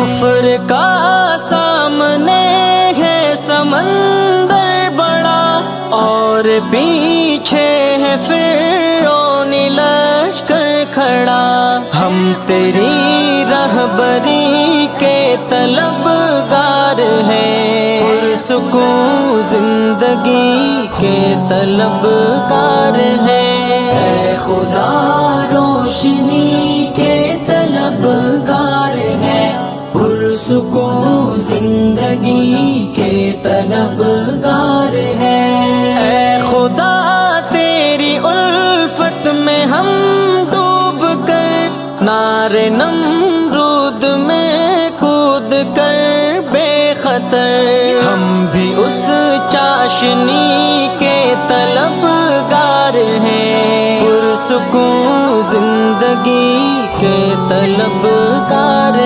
کفر کا سامنے ہے سمندر بڑا، اور پیچھے ہے فرعون لشکر کھڑا۔ ہم تیری رہبری کے طلبگار ہیں، پرسکون زندگی کے طلبگار ہیں۔ اے خدا روشنی کے طلبگار ہیں، پرسکون زندگی کے طلبگار ہیں۔ اے خدا تیری الفت میں ہم ڈوب کر، نار نمرود میں کود کر بے خطر، ہم بھی اس چاشنی کے طلبگار ہیں، پرسکون زندگی کے طلبگار